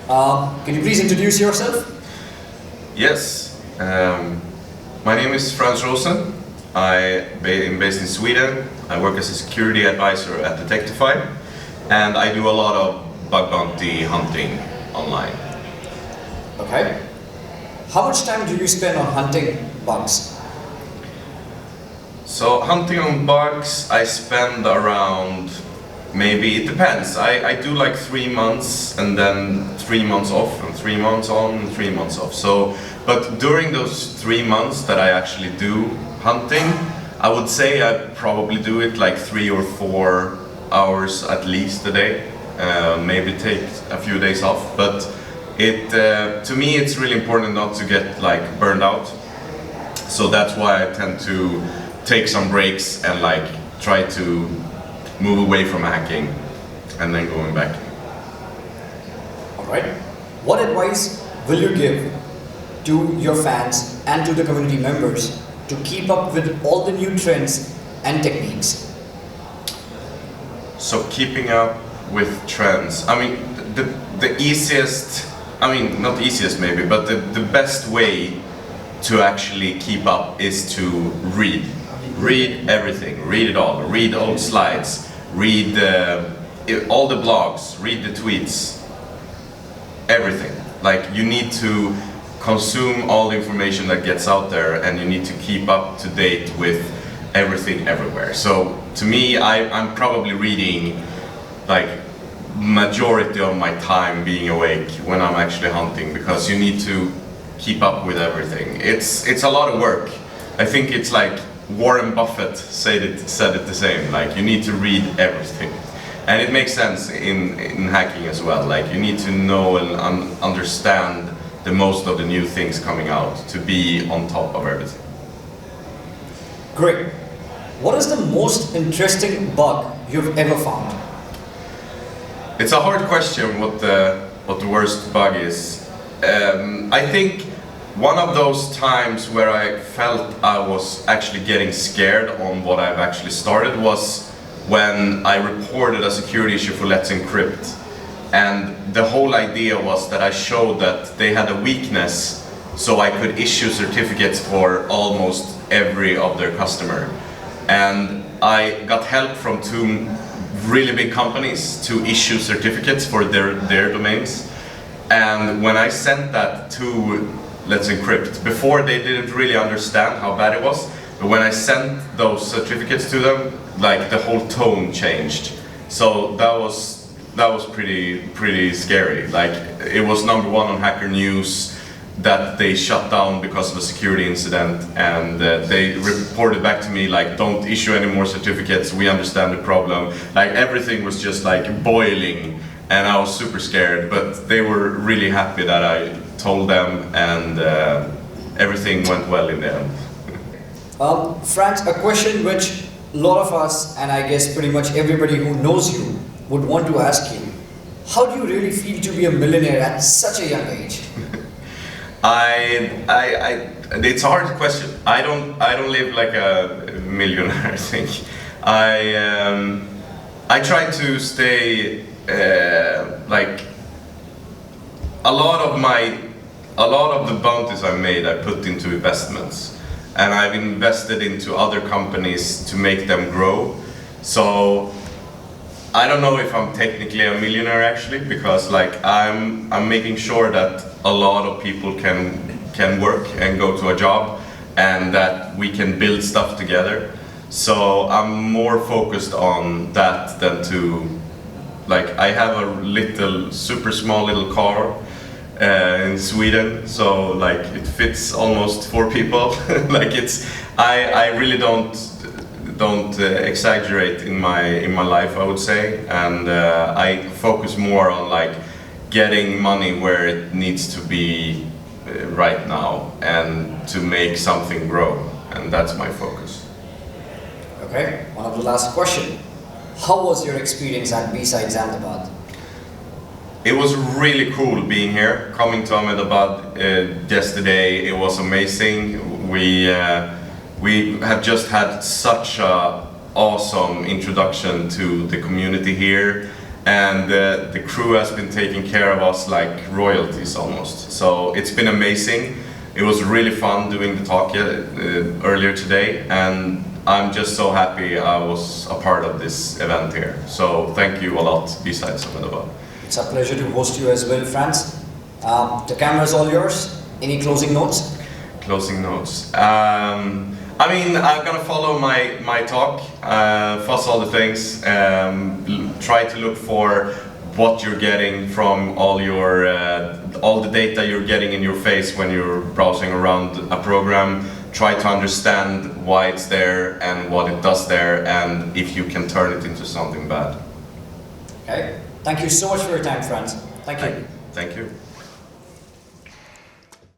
Can you please introduce yourself? Yes, my name is Frans Rosén. I am based in Sweden. I work as a security advisor at the Technica, and I do a lot of bug bounty hunting online. Okay. How much time do you spend on hunting bugs? So hunting on bugs, I spend around, maybe, it depends. I do like 3 months and then 3 months off and 3 months on and 3 months off. So, but during those 3 months that I actually do hunting, I would say I probably do it like 3 or 4 hours at least a day. Maybe take a few days off, but to me it's really important not to get like burned out. So that's why I tend to take some breaks and like try to move away from hacking and then going back. Alright. What advice will you give to your fans and to the community members to keep up with all the new trends and techniques? So keeping up with trends, I mean the easiest, I mean not the easiest maybe, but the best way to actually keep up is to read. Read everything, read it all, read old slides, read all the blogs, read the tweets, everything. Like you need to consume all the information that gets out there, and you need to keep up to date with everything everywhere. So to me, I'm probably reading like majority of my time being awake when I'm actually hunting, because you need to keep up with everything. It's a lot of work. I think it's like Warren Buffett said it the same, like you need to read everything. And it makes sense in hacking as well, like you need to know and understand the most of the new things coming out to be on top of everything. Great. What is the most interesting bug you've ever found? It's a hard question what the worst bug is. I think one of those times where I felt I was actually getting scared on what I've actually started was when I reported a security issue for Let's Encrypt. And the whole idea was that I showed that they had a weakness, so I could issue certificates for almost every of their customer. And I got help from 2 really big companies to issue certificates for their domains. And when I sent that to Let's Encrypt, before they didn't really understand how bad it was, but when I sent those certificates to them, like the whole tone changed. So that was pretty scary. Like it was #1 on Hacker News that they shut down because of a security incident, and they reported back to me like, don't issue any more certificates, we understand the problem. Like everything was just like boiling, and I was super scared, but they were really happy that I told them, and everything went well in the end. Frans, a question which a lot of us, and I guess pretty much everybody who knows you, would want to ask you. How do you really feel to be a millionaire at such a young age? It's a hard question. I don't live like a millionaire, I think. I try to stay like a lot of the bounties I made I put into investments, and I've invested into other companies to make them grow. So I don't know if I'm technically a millionaire actually, because like I'm making sure that a lot of people can work and go to a job, and that we can build stuff together. So I'm more focused on that than to, like, I have a super small little car in Sweden, so like it fits almost 4 people. Like I really don't exaggerate in my life, I would say, and I focus more on like getting money where it needs to be right now, and to make something grow, and that's my focus. Okay, one of the last question. How was your experience at BSides Ahmedabad? It was really cool being here, coming to Ahmedabad yesterday. It was amazing. We have just had such a awesome introduction to the community here, and the crew has been taking care of us like royalties almost. So it's been amazing. It was really fun doing the talk earlier today, and I'm just so happy I was a part of this event here. So thank you a lot, BSides. It's a pleasure to host you as well, Frans. The camera is all yours. Any closing notes? Closing notes. I mean, I'm gonna follow my talk, fuss all the things, try to look for what you're getting from all the data you're getting in your face when you're browsing around a program. Try to understand why it's there and what it does there, and if you can turn it into something bad. Okay. Thank you so much for your time, Frans. Thank you. Thank you.